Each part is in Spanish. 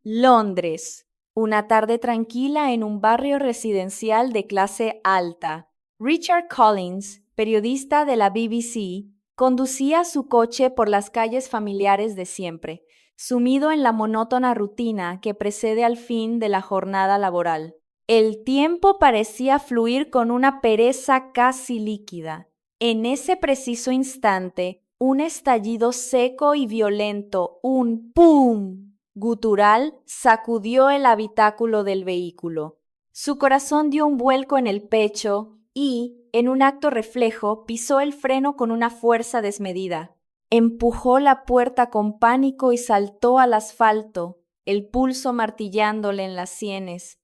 Londres. Una tarde tranquila en un barrio residencial de clase alta. Richard Collins, periodista de la BBC, conducía su coche por las calles familiares de siempre, sumido en la monótona rutina que precede al fin de la jornada laboral. El tiempo parecía fluir con una pereza casi líquida. En ese preciso instante, un estallido seco y violento, un ¡pum! Gutural, sacudió el habitáculo del vehículo. Su corazón dio un vuelco en el pecho y, en un acto reflejo, pisó el freno con una fuerza desmedida. Empujó la puerta con pánico y saltó al asfalto, el pulso martillándole en las sienes.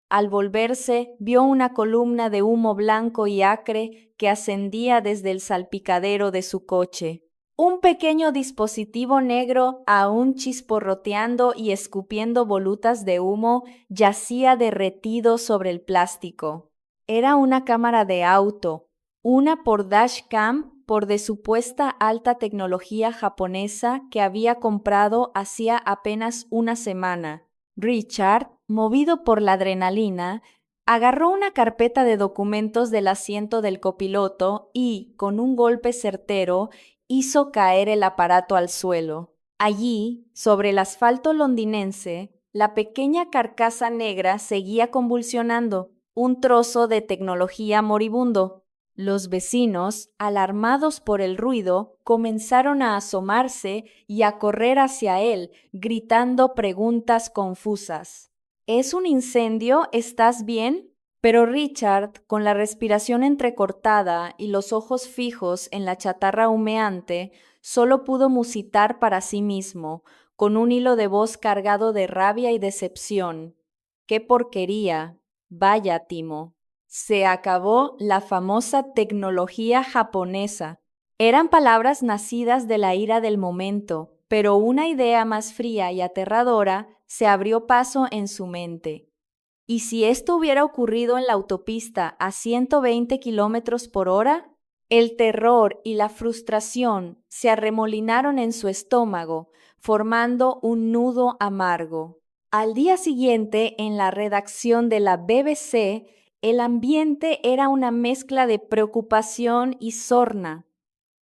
Al volverse, vio una columna de humo blanco y acre que ascendía desde el salpicadero de su coche. Un pequeño dispositivo negro, aún chisporroteando y escupiendo volutas de humo, yacía derretido sobre el plástico. Era una cámara de auto, una por dashcam por de supuesta alta tecnología japonesa que había comprado hacía apenas una semana. Richard, movido por la adrenalina, agarró una carpeta de documentos del asiento del copiloto y, con un golpe certero, hizo caer el aparato al suelo. Allí, sobre el asfalto londinense, la pequeña carcasa negra seguía convulsionando, un trozo de tecnología moribundo. Los vecinos, alarmados por el ruido, comenzaron a asomarse y a correr hacia él, gritando preguntas confusas. ¿Es un incendio? ¿Estás bien? Pero Richard, con la respiración entrecortada y los ojos fijos en la chatarra humeante, solo pudo musitar para sí mismo, con un hilo de voz cargado de rabia y decepción. ¡Qué porquería! Vaya, Timo. Se acabó la famosa tecnología japonesa. Eran palabras nacidas de la ira del momento, pero una idea más fría y aterradora se abrió paso en su mente. ¿Y si esto hubiera ocurrido en la autopista a 120 kilómetros por hora? El terror y la frustración se arremolinaron en su estómago, formando un nudo amargo. Al día siguiente, en la redacción de la BBC, el ambiente era una mezcla de preocupación y sorna.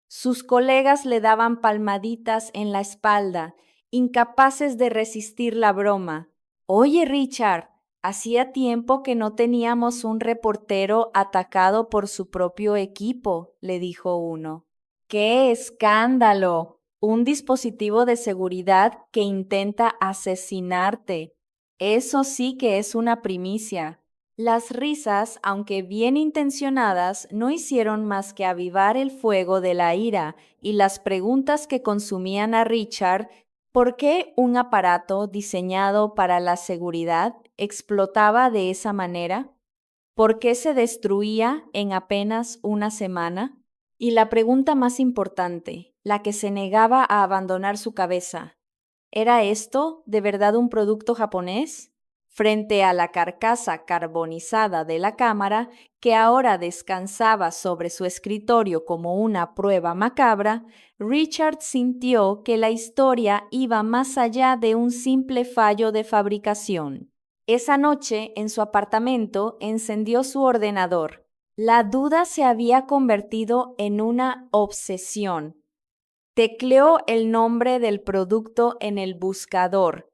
Sus colegas le daban palmaditas en la espalda, incapaces de resistir la broma. Oye, Richard, hacía tiempo que no teníamos un reportero atacado por su propio equipo, le dijo uno. ¡Qué escándalo! Un dispositivo de seguridad que intenta asesinarte. Eso sí que es una primicia. Las risas, aunque bien intencionadas, no hicieron más que avivar el fuego de la ira y las preguntas que consumían a Richard. ¿Por qué un aparato diseñado para la seguridad explotaba de esa manera? ¿Por qué se destruía en apenas una semana? Y la pregunta más importante, la que se negaba a abandonar su cabeza, ¿era esto de verdad un producto japonés? Frente a la carcasa carbonizada de la cámara, que ahora descansaba sobre su escritorio como una prueba macabra, Richard sintió que la historia iba más allá de un simple fallo de fabricación. Esa noche, en su apartamento, encendió su ordenador. La duda se había convertido en una obsesión. Tecleó el nombre del producto en el buscador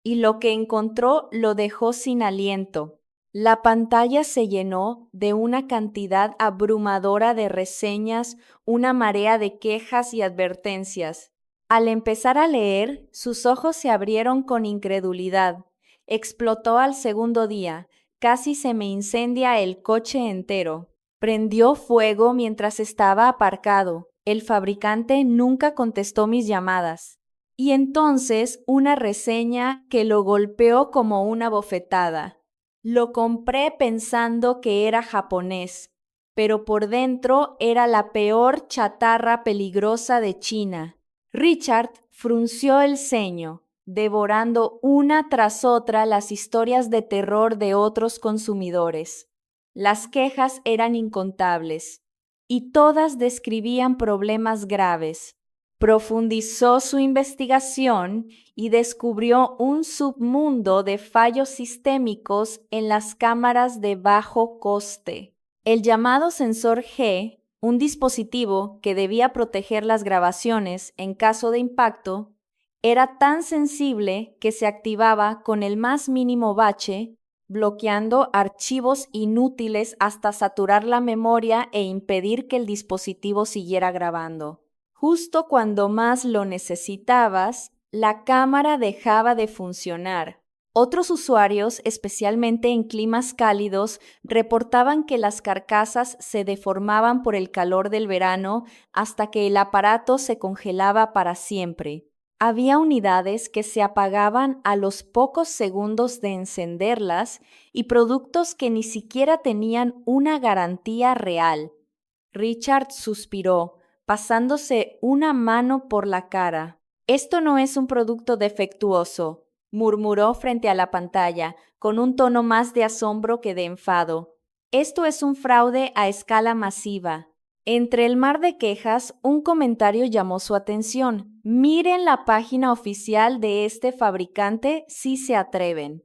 y lo que encontró lo dejó sin aliento. La pantalla se llenó de una cantidad abrumadora de reseñas, una marea de quejas y advertencias. Al empezar a leer, sus ojos se abrieron con incredulidad. Explotó al segundo día. Casi se me incendia el coche entero. Prendió fuego mientras estaba aparcado. El fabricante nunca contestó mis llamadas. Y entonces una reseña que lo golpeó como una bofetada. Lo compré pensando que era japonés, pero por dentro era la peor chatarra peligrosa de China. Richard frunció el ceño, devorando una tras otra las historias de terror de otros consumidores. Las quejas eran incontables y todas describían problemas graves. Profundizó su investigación y descubrió un submundo de fallos sistémicos en las cámaras de bajo coste. El llamado sensor G, un dispositivo que debía proteger las grabaciones en caso de impacto, era tan sensible que se activaba con el más mínimo bache, bloqueando archivos inútiles hasta saturar la memoria e impedir que el dispositivo siguiera grabando. Justo cuando más lo necesitabas, la cámara dejaba de funcionar. Otros usuarios, especialmente en climas cálidos, reportaban que las carcasas se deformaban por el calor del verano hasta que el aparato se congelaba para siempre. Había unidades que se apagaban a los pocos segundos de encenderlas y productos que ni siquiera tenían una garantía real. Richard suspiró, pasándose una mano por la cara. Esto no es un producto defectuoso, murmuró frente a la pantalla, con un tono más de asombro que de enfado. Esto es un fraude a escala masiva. Entre el mar de quejas, un comentario llamó su atención. Miren la página oficial de este fabricante si se atreven.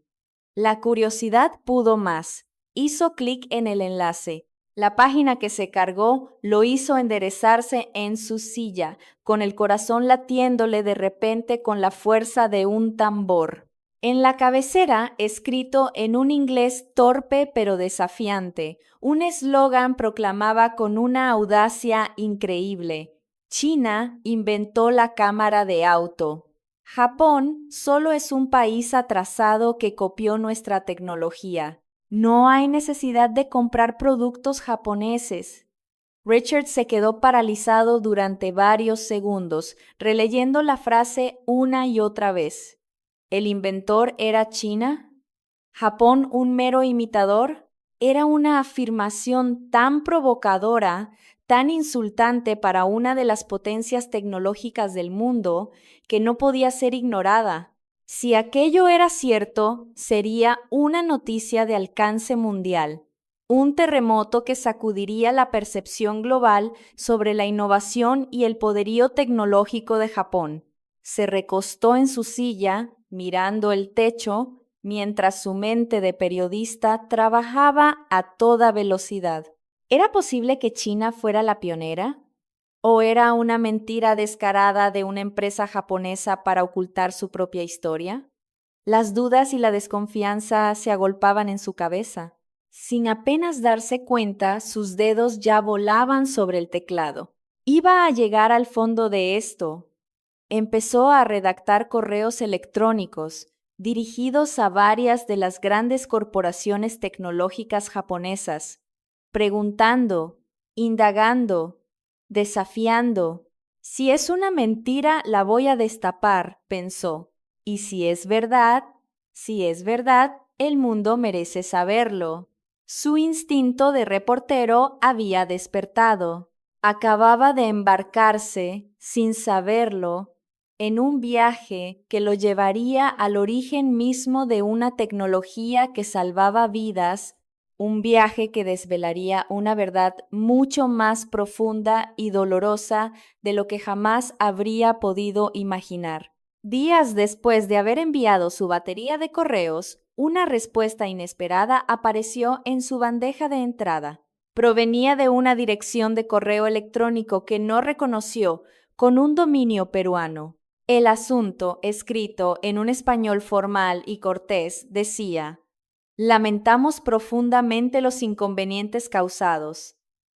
La curiosidad pudo más. Hizo clic en el enlace. La página que se cargó lo hizo enderezarse en su silla, con el corazón latiéndole de repente con la fuerza de un tambor. En la cabecera, escrito en un inglés torpe pero desafiante, un eslogan proclamaba con una audacia increíble: China inventó la cámara de auto. Japón solo es un país atrasado que copió nuestra tecnología. No hay necesidad de comprar productos japoneses. Richard se quedó paralizado durante varios segundos, releyendo la frase una y otra vez. ¿El inventor era China? ¿Japón un mero imitador? Era una afirmación tan provocadora, tan insultante para una de las potencias tecnológicas del mundo, que no podía ser ignorada. Si aquello era cierto, sería una noticia de alcance mundial, un terremoto que sacudiría la percepción global sobre la innovación y el poderío tecnológico de Japón. Se recostó en su silla, mirando el techo, mientras su mente de periodista trabajaba a toda velocidad. ¿Era posible que China fuera la pionera? ¿O era una mentira descarada de una empresa japonesa para ocultar su propia historia? Las dudas y la desconfianza se agolpaban en su cabeza. Sin apenas darse cuenta, sus dedos ya volaban sobre el teclado. Iba a llegar al fondo de esto. Empezó a redactar correos electrónicos dirigidos a varias de las grandes corporaciones tecnológicas japonesas, preguntando, indagando, desafiando. Si es una mentira, la voy a destapar, pensó. Y si es verdad, el mundo merece saberlo. Su instinto de reportero había despertado. Acababa de embarcarse, sin saberlo, en un viaje que lo llevaría al origen mismo de una tecnología que salvaba vidas, un viaje que desvelaría una verdad mucho más profunda y dolorosa de lo que jamás habría podido imaginar. Días después de haber enviado su batería de correos, una respuesta inesperada apareció en su bandeja de entrada. Provenía de una dirección de correo electrónico que no reconoció, con un dominio peruano. El asunto, escrito en un español formal y cortés, decía: lamentamos profundamente los inconvenientes causados.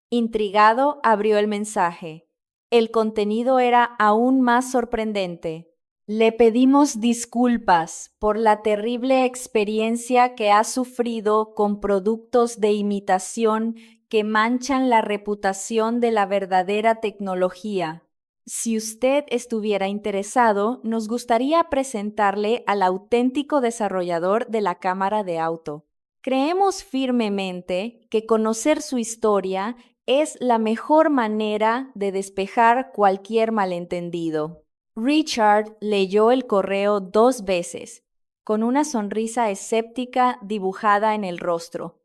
Intrigado, abrió el mensaje. El contenido era aún más sorprendente. Le pedimos disculpas por la terrible experiencia que ha sufrido con productos de imitación que manchan la reputación de la verdadera tecnología. Si usted estuviera interesado, nos gustaría presentarle al auténtico desarrollador de la cámara de auto. Creemos firmemente que conocer su historia es la mejor manera de despejar cualquier malentendido. Richard leyó el correo 2 veces, con una sonrisa escéptica dibujada en el rostro.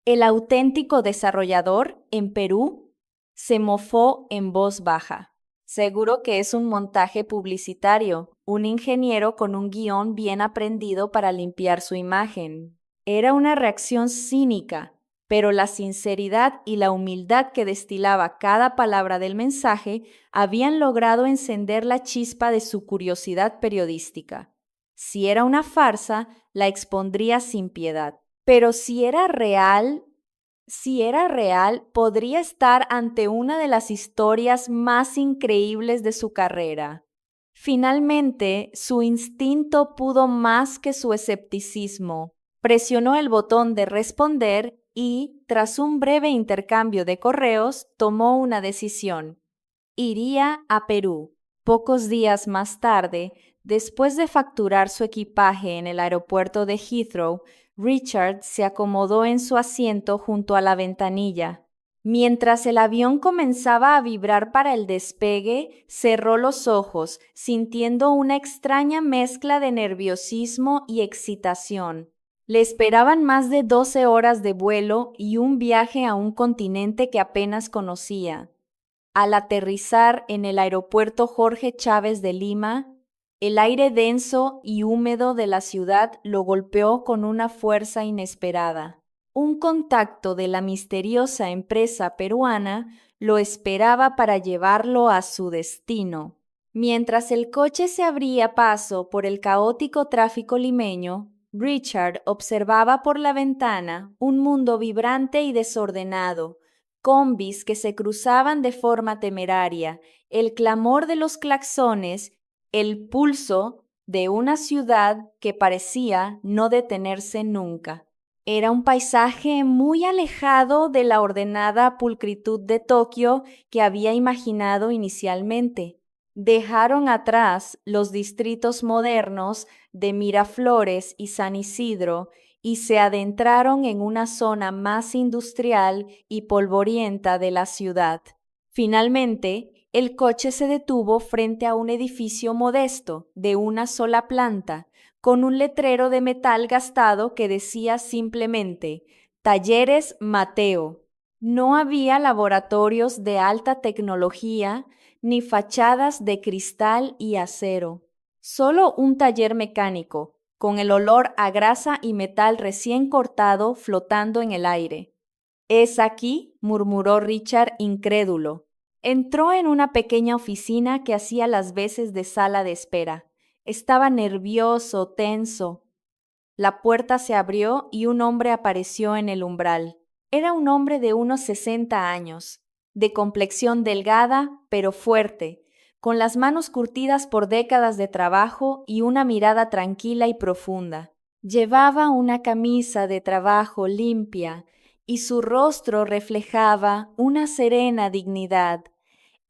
El auténtico desarrollador en Perú se mofó en voz baja. Seguro que es un montaje publicitario, un ingeniero con un guión bien aprendido para limpiar su imagen. Era una reacción cínica, pero la sinceridad y la humildad que destilaba cada palabra del mensaje habían logrado encender la chispa de su curiosidad periodística. Si era una farsa, la expondría sin piedad. Pero si era real, podría estar ante una de las historias más increíbles de su carrera. Finalmente, su instinto pudo más que su escepticismo. Presionó el botón de responder y, tras un breve intercambio de correos, tomó una decisión. Iría a Perú. Pocos días más tarde, después de facturar su equipaje en el aeropuerto de Heathrow, Richard se acomodó en su asiento junto a la ventanilla. Mientras el avión comenzaba a vibrar para el despegue, cerró los ojos, sintiendo una extraña mezcla de nerviosismo y excitación. Le esperaban más de 12 horas de vuelo y un viaje a un continente que apenas conocía. Al aterrizar en el aeropuerto Jorge Chávez de Lima, el aire denso y húmedo de la ciudad lo golpeó con una fuerza inesperada. Un contacto de la misteriosa empresa peruana lo esperaba para llevarlo a su destino. Mientras el coche se abría paso por el caótico tráfico limeño, Richard observaba por la ventana un mundo vibrante y desordenado, combis que se cruzaban de forma temeraria, el clamor de los claxones, el pulso de una ciudad que parecía no detenerse nunca. Era un paisaje muy alejado de la ordenada pulcritud de Tokio que había imaginado inicialmente. Dejaron atrás los distritos modernos de Miraflores y San Isidro y se adentraron en una zona más industrial y polvorienta de la ciudad. Finalmente, el coche se detuvo frente a un edificio modesto de una sola planta, con un letrero de metal gastado que decía simplemente Talleres Mateo. No había laboratorios de alta tecnología ni fachadas de cristal y acero. Solo un taller mecánico, con el olor a grasa y metal recién cortado flotando en el aire. «¿Es aquí?», murmuró Richard incrédulo. Entró en una pequeña oficina que hacía las veces de sala de espera. Estaba nervioso, tenso. La puerta se abrió y un hombre apareció en el umbral. Era un hombre de unos 60 años, de complexión delgada pero fuerte, con las manos curtidas por décadas de trabajo y una mirada tranquila y profunda. Llevaba una camisa de trabajo limpia y su rostro reflejaba una serena dignidad.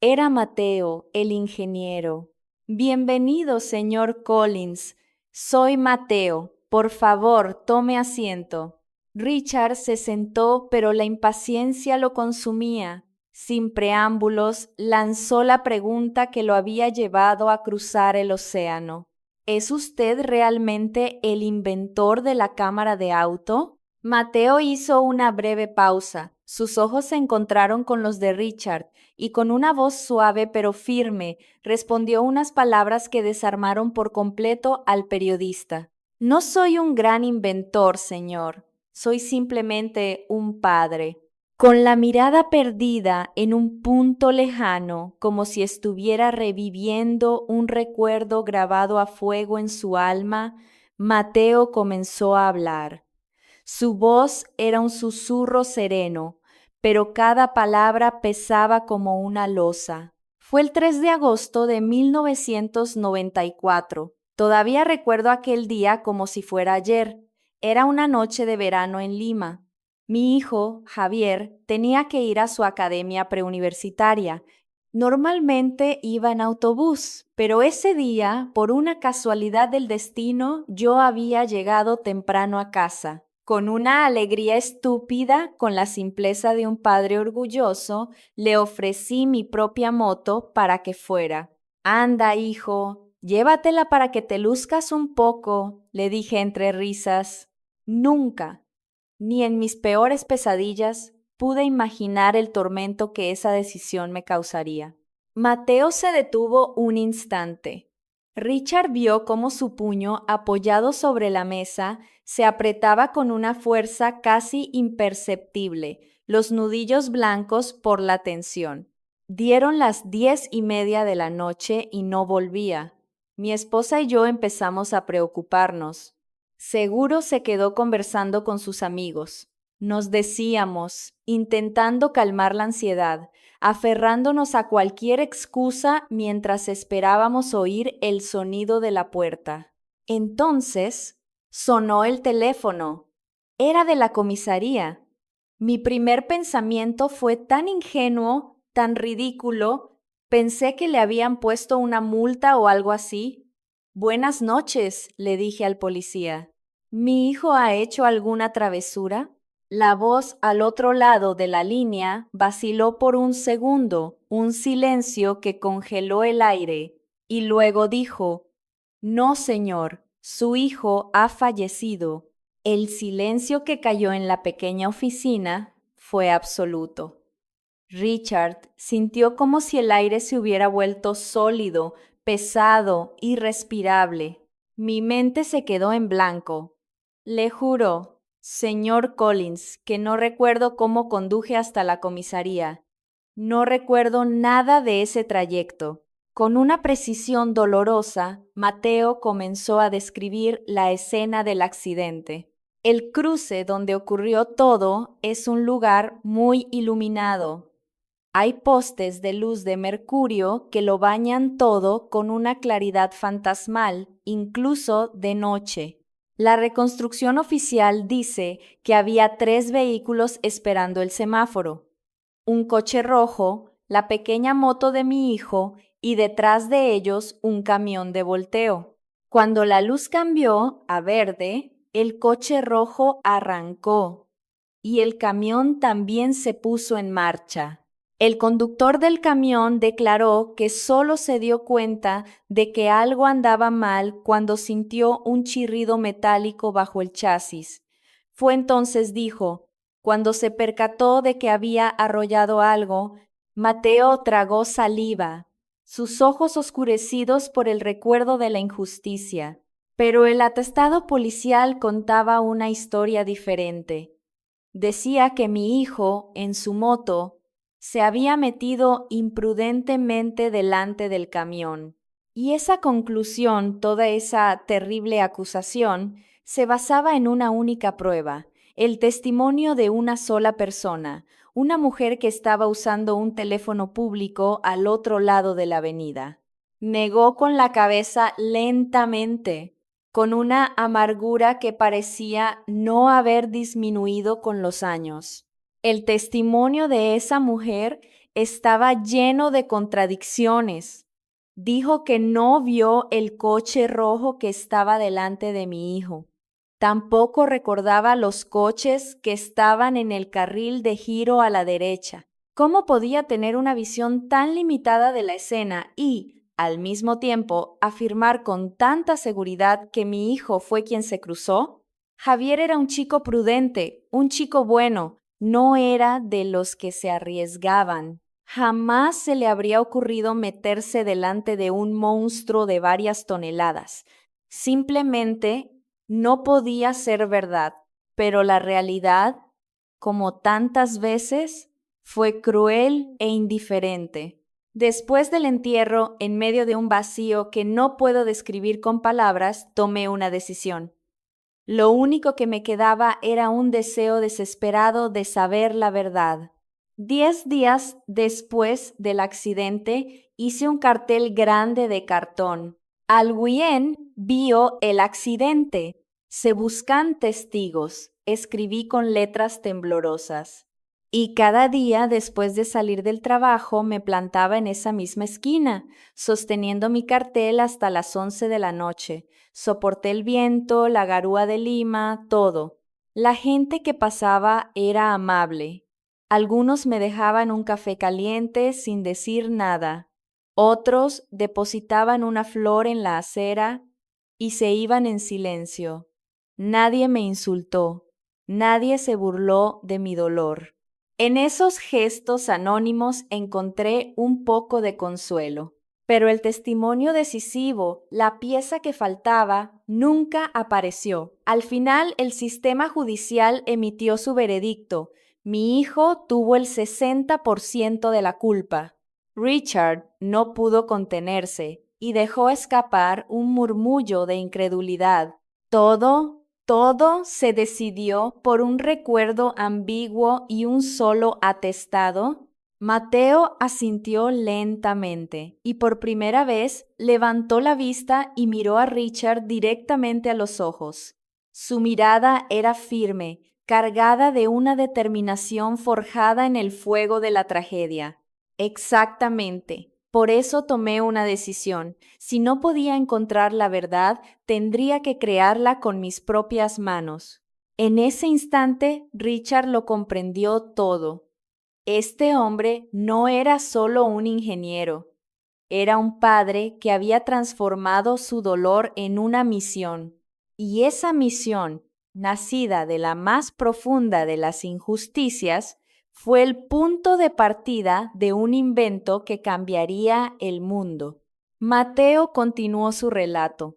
Era Mateo, el ingeniero. «Bienvenido, señor Collins. Soy Mateo. Por favor, tome asiento». Richard se sentó, pero la impaciencia lo consumía. Sin preámbulos, lanzó la pregunta que lo había llevado a cruzar el océano. «¿Es usted realmente el inventor de la cámara de auto?». Mateo hizo una breve pausa. Sus ojos se encontraron con los de Richard y con una voz suave pero firme respondió unas palabras que desarmaron por completo al periodista. «No soy un gran inventor, señor. Soy simplemente un padre». Con la mirada perdida en un punto lejano, como si estuviera reviviendo un recuerdo grabado a fuego en su alma, Mateo comenzó a hablar. Su voz era un susurro sereno, pero cada palabra pesaba como una losa. Fue el 3 de agosto de 1994. Todavía recuerdo aquel día como si fuera ayer. Era una noche de verano en Lima. Mi hijo, Javier, tenía que ir a su academia preuniversitaria. Normalmente iba en autobús, pero ese día, por una casualidad del destino, yo había llegado temprano a casa. Con una alegría estúpida, con la simpleza de un padre orgulloso, le ofrecí mi propia moto para que fuera. «Anda, hijo, llévatela para que te luzcas un poco», le dije entre risas. Nunca, ni en mis peores pesadillas, pude imaginar el tormento que esa decisión me causaría. Mateo se detuvo un instante. Richard vio cómo su puño, apoyado sobre la mesa, se apretaba con una fuerza casi imperceptible, los nudillos blancos por la tensión. Dieron las 10:30 de la noche y no volvía. Mi esposa y yo empezamos a preocuparnos. Seguro se quedó conversando con sus amigos. Nos decíamos, intentando calmar la ansiedad, aferrándonos a cualquier excusa mientras esperábamos oír el sonido de la puerta. Entonces, sonó el teléfono. Era de la comisaría. Mi primer pensamiento fue tan ingenuo, tan ridículo. Pensé que le habían puesto una multa o algo así. Buenas noches, le dije al policía. ¿Mi hijo ha hecho alguna travesura? La voz al otro lado de la línea vaciló por un segundo, un silencio que congeló el aire, y luego dijo, No, señor, su hijo ha fallecido. El silencio que cayó en la pequeña oficina fue absoluto. Richard sintió como si el aire se hubiera vuelto sólido, pesado, irrespirable. Mi mente se quedó en blanco. Le juro, señor Collins, que no recuerdo cómo conduje hasta la comisaría. No recuerdo nada de ese trayecto. Con una precisión dolorosa, Mateo comenzó a describir la escena del accidente. El cruce donde ocurrió todo es un lugar muy iluminado. Hay postes de luz de mercurio que lo bañan todo con una claridad fantasmal, incluso de noche. La reconstrucción oficial dice que había 3 vehículos esperando el semáforo. Un coche rojo, la pequeña moto de mi hijo y detrás de ellos un camión de volteo. Cuando la luz cambió a verde, el coche rojo arrancó y el camión también se puso en marcha. El conductor del camión declaró que solo se dio cuenta de que algo andaba mal cuando sintió un chirrido metálico bajo el chasis. Fue entonces dijo, cuando se percató de que había arrollado algo, Mateo tragó saliva, sus ojos oscurecidos por el recuerdo de la injusticia. Pero el atestado policial contaba una historia diferente. Decía que mi hijo, en su moto, se había metido imprudentemente delante del camión. Y esa conclusión, toda esa terrible acusación, se basaba en una única prueba, el testimonio de una sola persona, una mujer que estaba usando un teléfono público al otro lado de la avenida. Negó con la cabeza lentamente, con una amargura que parecía no haber disminuido con los años. El testimonio de esa mujer estaba lleno de contradicciones. Dijo que no vio el coche rojo que estaba delante de mi hijo. Tampoco recordaba los coches que estaban en el carril de giro a la derecha. ¿Cómo podía tener una visión tan limitada de la escena y, al mismo tiempo, afirmar con tanta seguridad que mi hijo fue quien se cruzó? Javier era un chico prudente, un chico bueno, no era de los que se arriesgaban. Jamás se le habría ocurrido meterse delante de un monstruo de varias toneladas. Simplemente no podía ser verdad, pero la realidad, como tantas veces, fue cruel e indiferente. Después del entierro, en medio de un vacío que no puedo describir con palabras, tomé una decisión. Lo único que me quedaba era un deseo desesperado de saber la verdad. 10 días después del accidente, hice un cartel grande de cartón. Alguien vio el accidente. Se buscan testigos, escribí con letras temblorosas. Y cada día después de salir del trabajo me plantaba en esa misma esquina, sosteniendo mi cartel hasta las 11 de la noche. Soporté el viento, la garúa de Lima, todo. La gente que pasaba era amable. Algunos me dejaban un café caliente sin decir nada. Otros depositaban una flor en la acera y se iban en silencio. Nadie me insultó. Nadie se burló de mi dolor. En esos gestos anónimos encontré un poco de consuelo. Pero el testimonio decisivo, la pieza que faltaba, nunca apareció. Al final, el sistema judicial emitió su veredicto. Mi hijo tuvo el 60% de la culpa. Richard no pudo contenerse y dejó escapar un murmullo de incredulidad. Todo se decidió por un recuerdo ambiguo y un solo atestado. Mateo asintió lentamente y por primera vez levantó la vista y miró a Richard directamente a los ojos. Su mirada era firme, cargada de una determinación forjada en el fuego de la tragedia. Exactamente. Por eso tomé una decisión. Si no podía encontrar la verdad, tendría que crearla con mis propias manos. En ese instante, Richard lo comprendió todo. Este hombre no era solo un ingeniero, era un padre que había transformado su dolor en una misión. Y esa misión, nacida de la más profunda de las injusticias, fue el punto de partida de un invento que cambiaría el mundo. Mateo continuó su relato,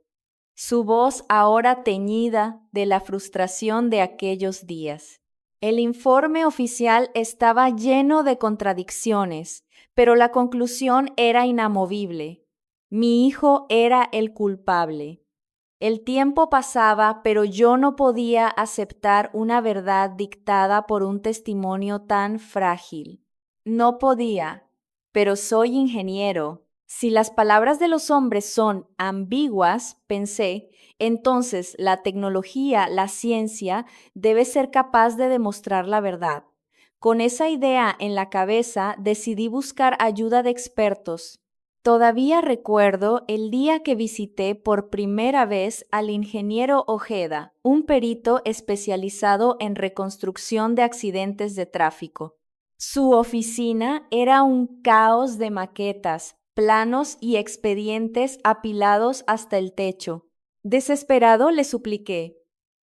su voz ahora teñida de la frustración de aquellos días. El informe oficial estaba lleno de contradicciones, pero la conclusión era inamovible. Mi hijo era el culpable. El tiempo pasaba, pero yo no podía aceptar una verdad dictada por un testimonio tan frágil. No podía, pero soy ingeniero. Si las palabras de los hombres son ambiguas, pensé, entonces la tecnología, la ciencia, debe ser capaz de demostrar la verdad. Con esa idea en la cabeza, decidí buscar ayuda de expertos. Todavía recuerdo el día que visité por primera vez al ingeniero Ojeda, un perito especializado en reconstrucción de accidentes de tráfico. Su oficina era un caos de maquetas, planos y expedientes apilados hasta el techo. Desesperado le supliqué,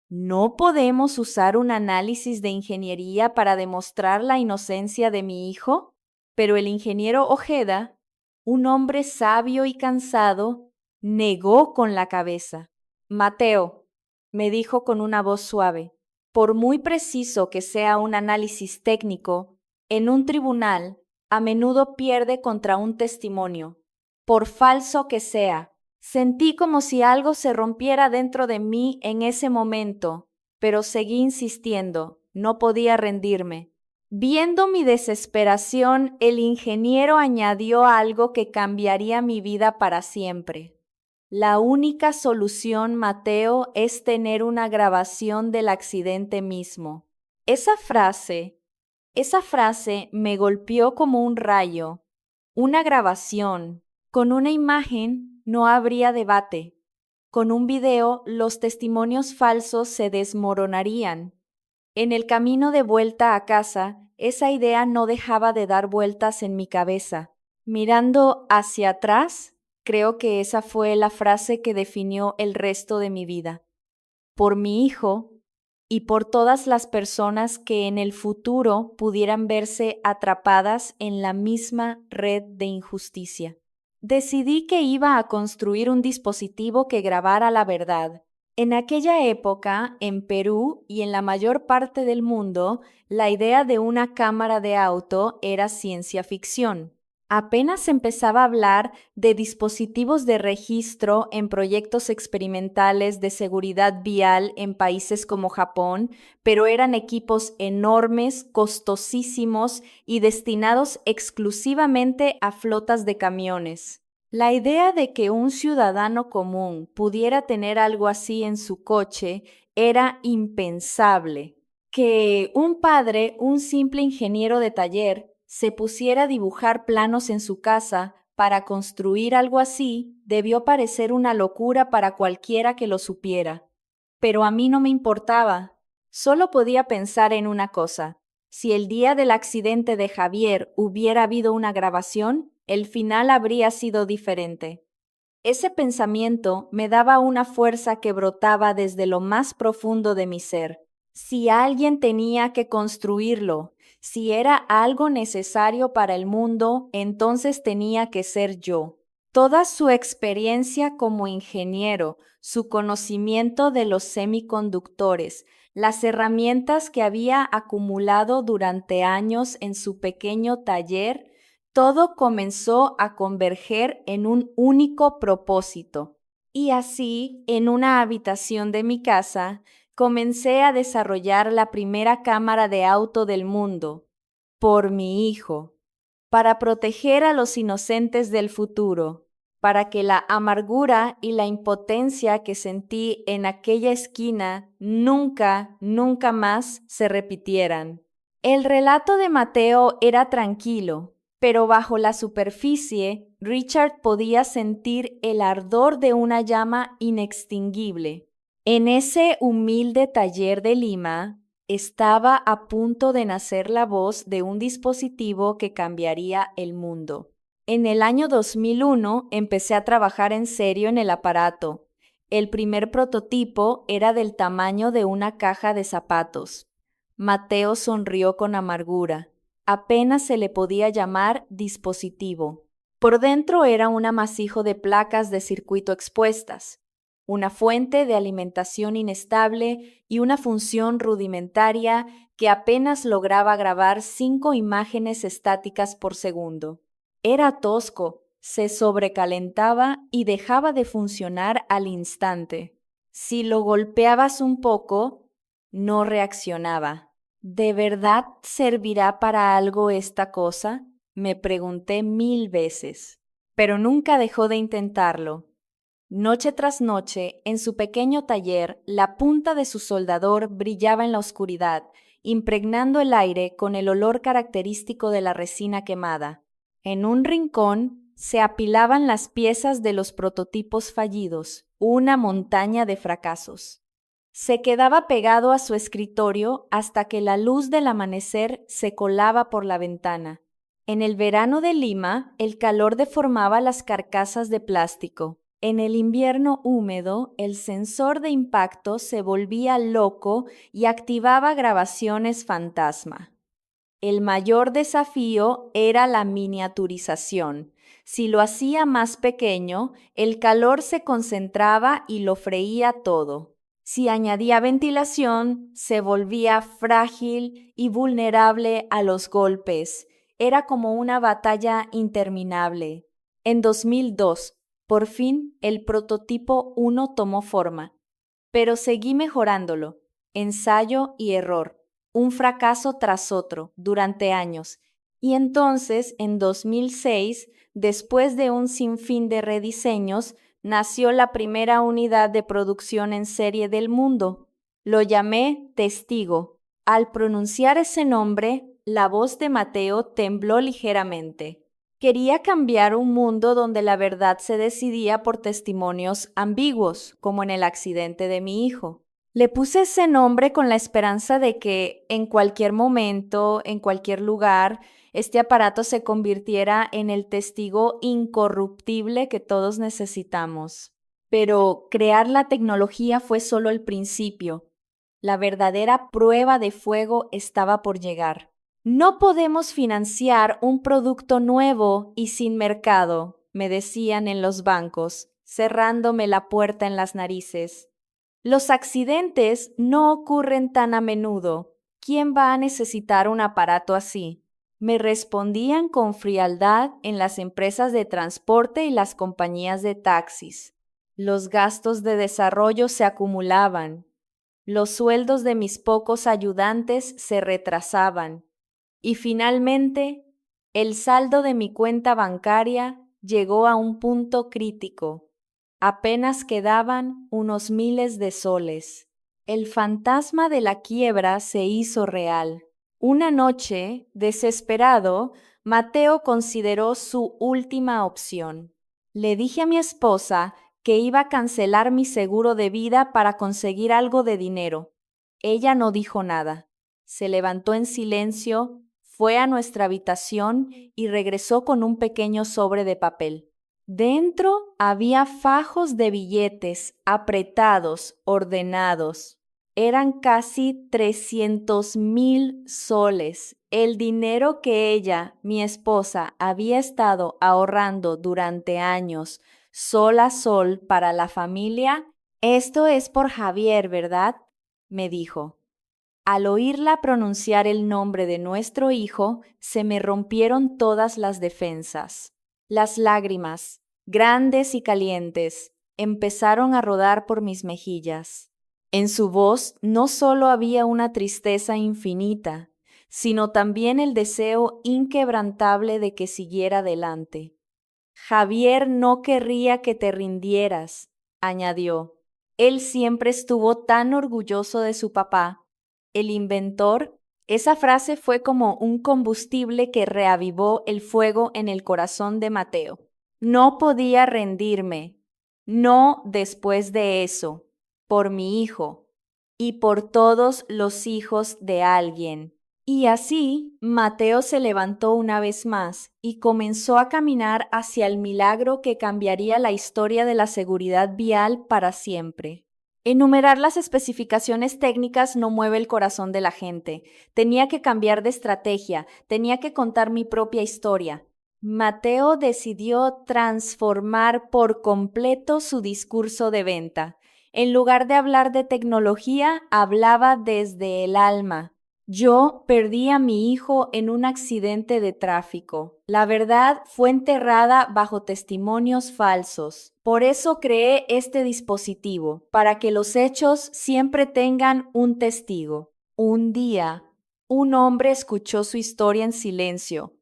¿no podemos usar un análisis de ingeniería para demostrar la inocencia de mi hijo? Pero el ingeniero Ojeda, un hombre sabio y cansado, negó con la cabeza. Mateo, me dijo con una voz suave, por muy preciso que sea un análisis técnico, en un tribunal a menudo pierde contra un testimonio, por falso que sea. Sentí como si algo se rompiera dentro de mí en ese momento, pero seguí insistiendo, no podía rendirme. Viendo mi desesperación, el ingeniero añadió algo que cambiaría mi vida para siempre. La única solución, Mateo, es tener una grabación del accidente mismo. Esa frase me golpeó como un rayo. Una grabación. Con una imagen no habría debate. Con un video los testimonios falsos se desmoronarían. En el camino de vuelta a casa, esa idea no dejaba de dar vueltas en mi cabeza. Mirando hacia atrás, creo que esa fue la frase que definió el resto de mi vida. Por mi hijo y por todas las personas que en el futuro pudieran verse atrapadas en la misma red de injusticia. Decidí que iba a construir un dispositivo que grabara la verdad. En aquella época, en Perú y en la mayor parte del mundo, la idea de una cámara de auto era ciencia ficción. Apenas empezaba a hablar de dispositivos de registro en proyectos experimentales de seguridad vial en países como Japón, pero eran equipos enormes, costosísimos y destinados exclusivamente a flotas de camiones. La idea de que un ciudadano común pudiera tener algo así en su coche era impensable. Que un padre, un simple ingeniero de taller, se pusiera a dibujar planos en su casa para construir algo así, debió parecer una locura para cualquiera que lo supiera. Pero a mí no me importaba. Solo podía pensar en una cosa. Si el día del accidente de Javier hubiera habido una grabación, el final habría sido diferente. Ese pensamiento me daba una fuerza que brotaba desde lo más profundo de mi ser. Si alguien tenía que construirlo, si era algo necesario para el mundo, entonces tenía que ser yo. Toda su experiencia como ingeniero, su conocimiento de los semiconductores, las herramientas que había acumulado durante años en su pequeño taller, todo comenzó a converger en un único propósito. Y así, en una habitación de mi casa, comencé a desarrollar la primera cámara de auto del mundo, por mi hijo, para proteger a los inocentes del futuro, para que la amargura y la impotencia que sentí en aquella esquina nunca, nunca más se repitieran. El relato de Mateo era tranquilo, pero bajo la superficie, Richard podía sentir el ardor de una llama inextinguible. En ese humilde taller de Lima, estaba a punto de nacer la voz de un dispositivo que cambiaría el mundo. En el año 2001 empecé a trabajar en serio en el aparato. El primer prototipo era del tamaño de una caja de zapatos. Mateo sonrió con amargura. Apenas se le podía llamar dispositivo. Por dentro era un amasijo de placas de circuito expuestas, una fuente de alimentación inestable y una función rudimentaria que apenas lograba grabar 5 imágenes estáticas por segundo. Era tosco, se sobrecalentaba y dejaba de funcionar al instante. Si lo golpeabas un poco, no reaccionaba. ¿De verdad servirá para algo esta cosa? Me pregunté 1000 veces, pero nunca dejó de intentarlo. Noche tras noche, en su pequeño taller, la punta de su soldador brillaba en la oscuridad, impregnando el aire con el olor característico de la resina quemada. En un rincón se apilaban las piezas de los prototipos fallidos, una montaña de fracasos. Se quedaba pegado a su escritorio hasta que la luz del amanecer se colaba por la ventana. En el verano de Lima, el calor deformaba las carcasas de plástico. En el invierno húmedo, el sensor de impacto se volvía loco y activaba grabaciones fantasma. El mayor desafío era la miniaturización. Si lo hacía más pequeño, el calor se concentraba y lo freía todo. Si añadía ventilación, se volvía frágil y vulnerable a los golpes. Era como una batalla interminable. En 2002, por fin, el prototipo 1 tomó forma, pero seguí mejorándolo, ensayo y error, un fracaso tras otro, durante años. Y entonces, en 2006, después de un sinfín de rediseños, nació la primera unidad de producción en serie del mundo. Lo llamé Testigo. Al pronunciar ese nombre, la voz de Mateo tembló ligeramente. Quería cambiar un mundo donde la verdad se decidía por testimonios ambiguos, como en el accidente de mi hijo. Le puse ese nombre con la esperanza de que en cualquier momento, en cualquier lugar, este aparato se convirtiera en el testigo incorruptible que todos necesitamos. Pero crear la tecnología fue solo el principio. La verdadera prueba de fuego estaba por llegar. No podemos financiar un producto nuevo y sin mercado, me decían en los bancos, cerrándome la puerta en las narices. Los accidentes no ocurren tan a menudo. ¿Quién va a necesitar un aparato así? Me respondían con frialdad en las empresas de transporte y las compañías de taxis. Los gastos de desarrollo se acumulaban. Los sueldos de mis pocos ayudantes se retrasaban. Y finalmente, el saldo de mi cuenta bancaria llegó a un punto crítico. Apenas quedaban unos miles de soles. El fantasma de la quiebra se hizo real. Una noche, desesperado, Mateo consideró su última opción. Le dije a mi esposa que iba a cancelar mi seguro de vida para conseguir algo de dinero. Ella no dijo nada. Se levantó en silencio, fue a nuestra habitación y regresó con un pequeño sobre de papel. Dentro había fajos de billetes apretados, ordenados. Eran casi 300,000 soles, el dinero que ella, mi esposa, había estado ahorrando durante años, sol a sol para la familia. Esto es por Javier, ¿verdad? Me dijo. Al oírla pronunciar el nombre de nuestro hijo, se me rompieron todas las defensas. Las lágrimas, grandes y calientes, empezaron a rodar por mis mejillas. En su voz no solo había una tristeza infinita, sino también el deseo inquebrantable de que siguiera adelante. Javier no querría que te rindieras, añadió. Él siempre estuvo tan orgulloso de su papá. El inventor, esa frase fue como un combustible que reavivó el fuego en el corazón de Mateo. No podía rendirme, no después de eso, por mi hijo y por todos los hijos de alguien. Y así, Mateo se levantó una vez más y comenzó a caminar hacia el milagro que cambiaría la historia de la seguridad vial para siempre. Enumerar las especificaciones técnicas no mueve el corazón de la gente. Tenía que cambiar de estrategia, tenía que contar mi propia historia. Mateo decidió transformar por completo su discurso de venta. En lugar de hablar de tecnología, hablaba desde el alma. Yo perdí a mi hijo en un accidente de tráfico. La verdad fue enterrada bajo testimonios falsos. Por eso creé este dispositivo, para que los hechos siempre tengan un testigo. Un día, un hombre escuchó su historia en silencio,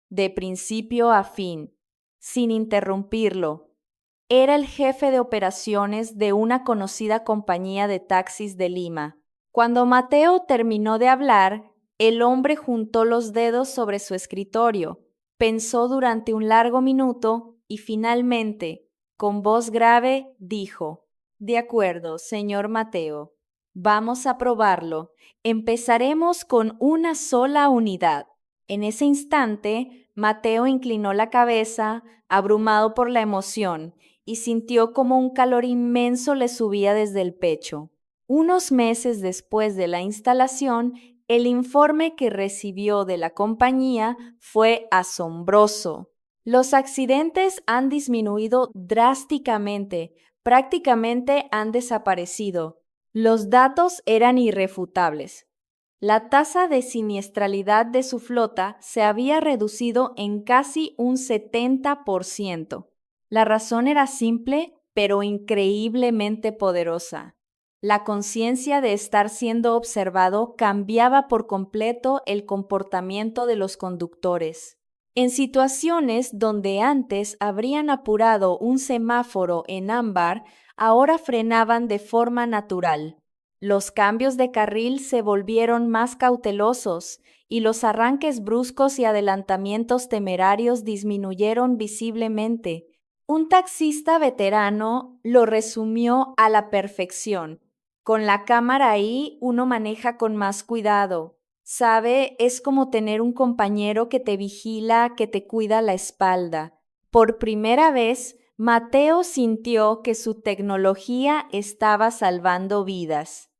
de principio a fin, sin interrumpirlo. Era el jefe de operaciones de una conocida compañía de taxis de Lima. Cuando Mateo terminó de hablar, el hombre juntó los dedos sobre su escritorio, pensó durante un largo minuto y finalmente, con voz grave, dijo: «De acuerdo, señor Mateo, vamos a probarlo. Empezaremos con una sola unidad». En ese instante, Mateo inclinó la cabeza, abrumado por la emoción, y sintió como un calor inmenso le subía desde el pecho. Unos meses después de la instalación, el informe que recibió de la compañía fue asombroso. Los accidentes han disminuido drásticamente, prácticamente han desaparecido. Los datos eran irrefutables. La tasa de siniestralidad de su flota se había reducido en casi un 70%. La razón era simple, pero increíblemente poderosa. La conciencia de estar siendo observado cambiaba por completo el comportamiento de los conductores. En situaciones donde antes habrían apurado un semáforo en ámbar, ahora frenaban de forma natural. Los cambios de carril se volvieron más cautelosos y los arranques bruscos y adelantamientos temerarios disminuyeron visiblemente. Un taxista veterano lo resumió a la perfección. Con la cámara ahí, uno maneja con más cuidado. Sabe, es como tener un compañero que te vigila, que te cuida la espalda. Por primera vez, Mateo sintió que su tecnología estaba salvando vidas.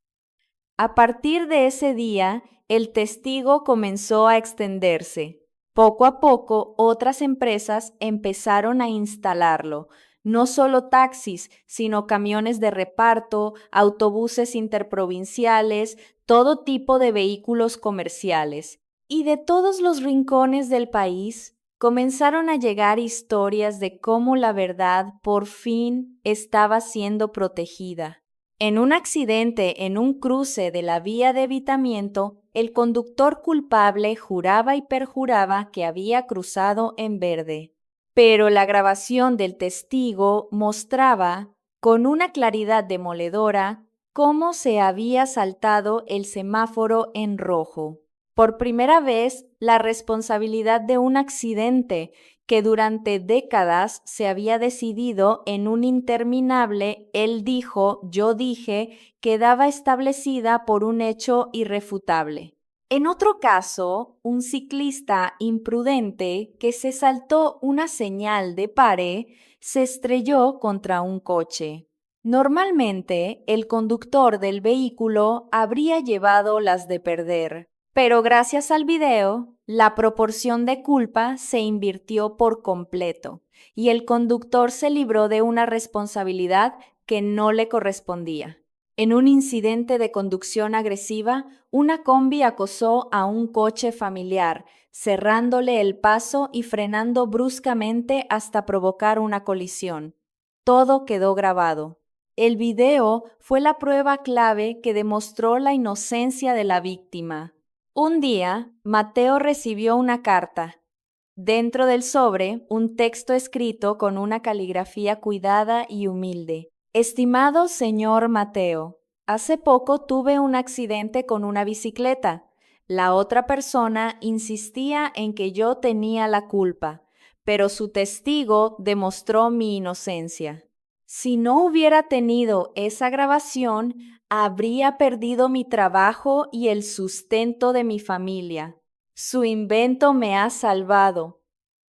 A partir de ese día, el testigo comenzó a extenderse. Poco a poco, otras empresas empezaron a instalarlo, no solo taxis, sino camiones de reparto, autobuses interprovinciales, todo tipo de vehículos comerciales. Y de todos los rincones del país comenzaron a llegar historias de cómo la verdad por fin estaba siendo protegida. En un accidente en un cruce de la vía de evitamiento, el conductor culpable juraba y perjuraba que había cruzado en verde. Pero la grabación del testigo mostraba, con una claridad demoledora, cómo se había saltado el semáforo en rojo. Por primera vez, la responsabilidad de un accidente que durante décadas se había decidido en un interminable él dijo, yo dije, quedaba establecida por un hecho irrefutable. En otro caso, un ciclista imprudente que se saltó una señal de pare se estrelló contra un coche. Normalmente, el conductor del vehículo habría llevado las de perder, pero gracias al video, la proporción de culpa se invirtió por completo y el conductor se libró de una responsabilidad que no le correspondía. En un incidente de conducción agresiva, una combi acosó a un coche familiar, cerrándole el paso y frenando bruscamente hasta provocar una colisión. Todo quedó grabado. El video fue la prueba clave que demostró la inocencia de la víctima. Un día, Mateo recibió una carta. Dentro del sobre, un texto escrito con una caligrafía cuidada y humilde. Estimado señor Mateo, hace poco tuve un accidente con una bicicleta. La otra persona insistía en que yo tenía la culpa, pero su testigo demostró mi inocencia. Si no hubiera tenido esa grabación, habría perdido mi trabajo y el sustento de mi familia. Su invento me ha salvado.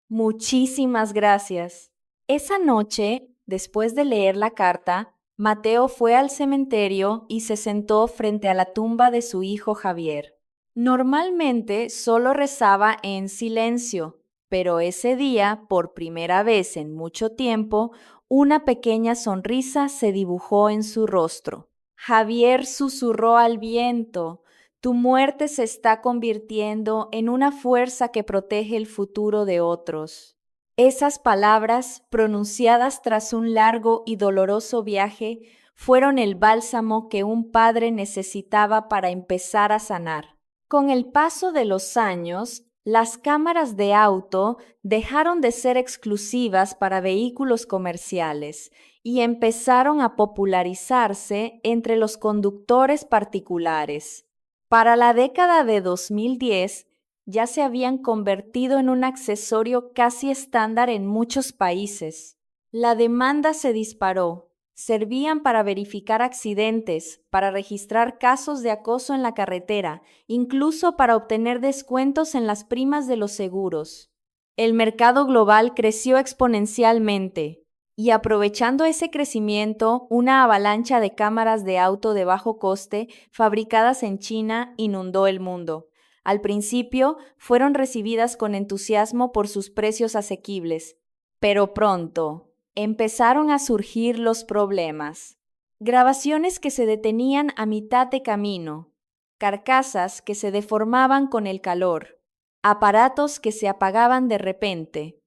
Muchísimas gracias. Esa noche, después de leer la carta, Mateo fue al cementerio y se sentó frente a la tumba de su hijo Javier. Normalmente solo rezaba en silencio, pero ese día, por primera vez en mucho tiempo, una pequeña sonrisa se dibujó en su rostro. Javier susurró al viento: tu muerte se está convirtiendo en una fuerza que protege el futuro de otros. Esas palabras, pronunciadas tras un largo y doloroso viaje, fueron el bálsamo que un padre necesitaba para empezar a sanar. Con el paso de los años, las cámaras de auto dejaron de ser exclusivas para vehículos comerciales y empezaron a popularizarse entre los conductores particulares. Para la década de 2010, ya se habían convertido en un accesorio casi estándar en muchos países. La demanda se disparó. Servían para verificar accidentes, para registrar casos de acoso en la carretera, incluso para obtener descuentos en las primas de los seguros. El mercado global creció exponencialmente y, aprovechando ese crecimiento, una avalancha de cámaras de auto de bajo coste fabricadas en China inundó el mundo. Al principio fueron recibidas con entusiasmo por sus precios asequibles, pero pronto empezaron a surgir los problemas. Grabaciones que se detenían a mitad de camino, carcasas que se deformaban con el calor, aparatos que se apagaban de repente.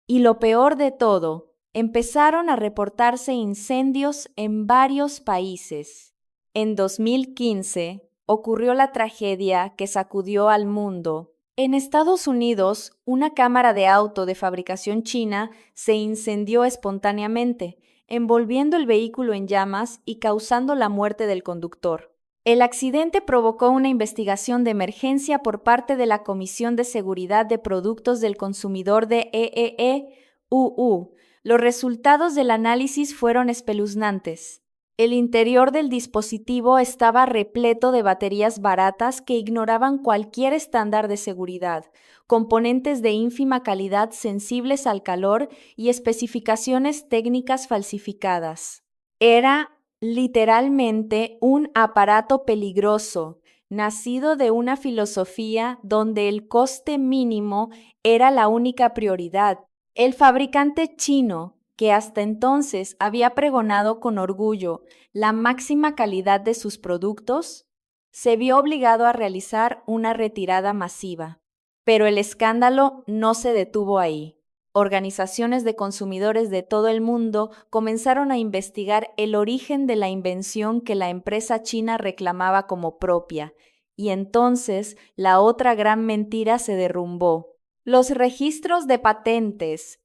Y lo peor de todo, empezaron a reportarse incendios en varios países. En 2015 ocurrió la tragedia que sacudió al mundo. En Estados Unidos, una cámara de auto de fabricación china se incendió espontáneamente, envolviendo el vehículo en llamas y causando la muerte del conductor. El accidente provocó una investigación de emergencia por parte de la Comisión de Seguridad de Productos del Consumidor de EEE-UU. Los resultados del análisis fueron espeluznantes. El interior del dispositivo estaba repleto de baterías baratas que ignoraban cualquier estándar de seguridad, componentes de ínfima calidad sensibles al calor y especificaciones técnicas falsificadas. Era literalmente un aparato peligroso, nacido de una filosofía donde el coste mínimo era la única prioridad. El fabricante chino, que hasta entonces había pregonado con orgullo la máxima calidad de sus productos, se vio obligado a realizar una retirada masiva. Pero el escándalo no se detuvo ahí. Organizaciones de consumidores de todo el mundo comenzaron a investigar el origen de la invención que la empresa china reclamaba como propia, y entonces la otra gran mentira se derrumbó. Los registros de patentes,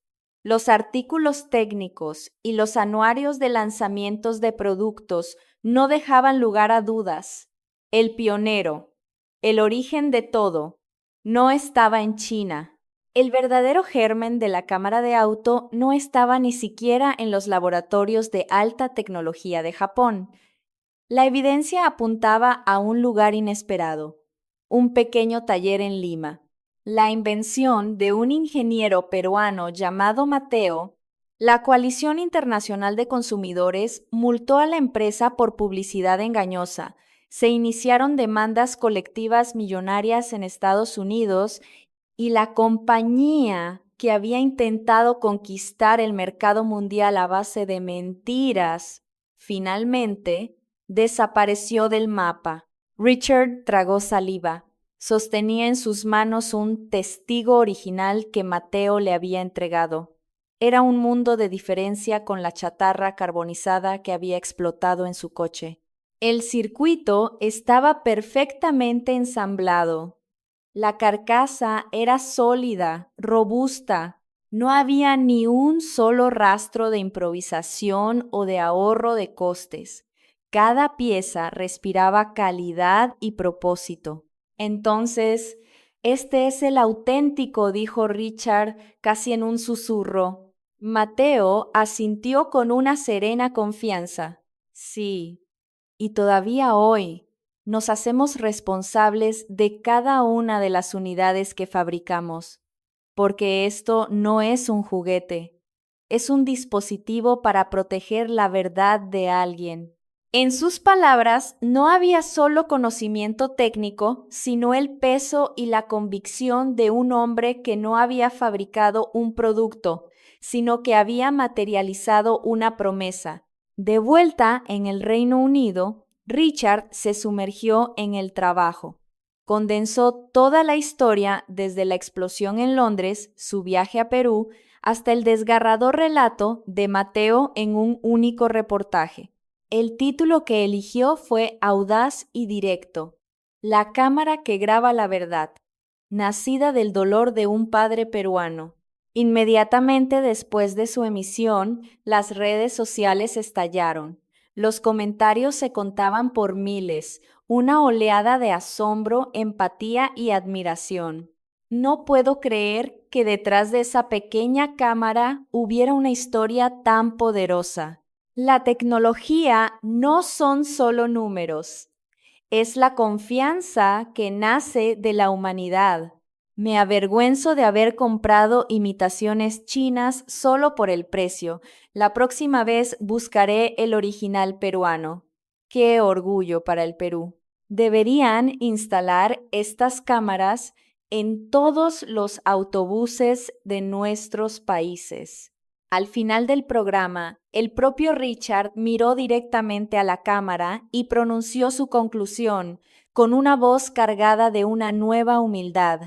los artículos técnicos y los anuarios de lanzamientos de productos no dejaban lugar a dudas. El pionero, el origen de todo, no estaba en China. El verdadero germen de la cámara de auto no estaba ni siquiera en los laboratorios de alta tecnología de Japón. La evidencia apuntaba a un lugar inesperado, un pequeño taller en Lima. La invención de un ingeniero peruano llamado Mateo La Coalición Internacional de Consumidores multó a la empresa por publicidad engañosa. Se iniciaron demandas colectivas millonarias en Estados Unidos y la compañía que había intentado conquistar el mercado mundial a base de mentiras, finalmente desapareció del mapa. Richard tragó saliva. Sostenía en sus manos un testigo original que Mateo le había entregado. Era un mundo de diferencia con la chatarra carbonizada que había explotado en su coche. El circuito estaba perfectamente ensamblado. La carcasa era sólida, robusta. No había ni un solo rastro de improvisación o de ahorro de costes. Cada pieza respiraba calidad y propósito. Entonces, este es el auténtico, dijo Richard casi en un susurro. Mateo asintió con una serena confianza. Sí, y todavía hoy nos hacemos responsables de cada una de las unidades que fabricamos, porque esto no es un juguete, es un dispositivo para proteger la verdad de alguien. En sus palabras, no había solo conocimiento técnico, sino el peso y la convicción de un hombre que no había fabricado un producto, sino que había materializado una promesa. De vuelta en el Reino Unido, Richard se sumergió en el trabajo. Condensó toda la historia desde la explosión en Londres, su viaje a Perú, hasta el desgarrador relato de Mateo en un único reportaje. El título que eligió fue audaz y directo: La cámara que graba la verdad, nacida del dolor de un padre peruano. Inmediatamente después de su emisión, las redes sociales estallaron. Los comentarios se contaban por miles, una oleada de asombro, empatía y admiración. No puedo creer que detrás de esa pequeña cámara hubiera una historia tan poderosa. La tecnología no son solo números, es la confianza que nace de la humanidad. Me avergüenzo de haber comprado imitaciones chinas solo por el precio. La próxima vez buscaré el original peruano. ¡Qué orgullo para el Perú! Deberían instalar estas cámaras en todos los autobuses de nuestros países. Al final del programa, el propio Richard miró directamente a la cámara y pronunció su conclusión con una voz cargada de una nueva humildad.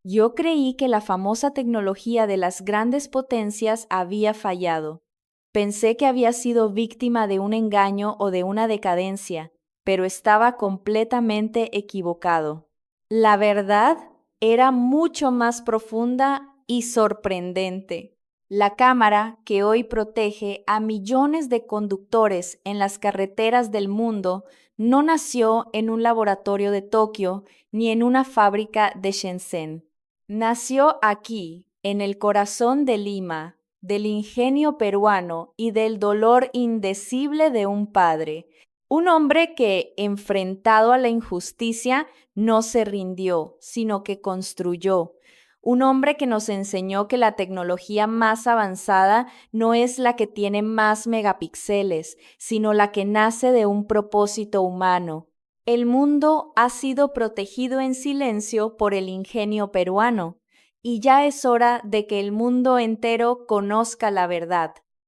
Yo creí que la famosa tecnología de las grandes potencias había fallado. Pensé que había sido víctima de un engaño o de una decadencia, pero estaba completamente equivocado. La verdad era mucho más profunda y sorprendente. La cámara que hoy protege a millones de conductores en las carreteras del mundo no nació en un laboratorio de Tokio ni en una fábrica de Shenzhen. Nació aquí, en el corazón de Lima, del ingenio peruano y del dolor indecible de un padre. Un hombre que, enfrentado a la injusticia, no se rindió, sino que construyó. Un hombre que nos enseñó que la tecnología más avanzada no es la que tiene más megapíxeles, sino la que nace de un propósito humano. El mundo ha sido protegido en silencio por el ingenio peruano, y ya es hora de que el mundo entero conozca la verdad.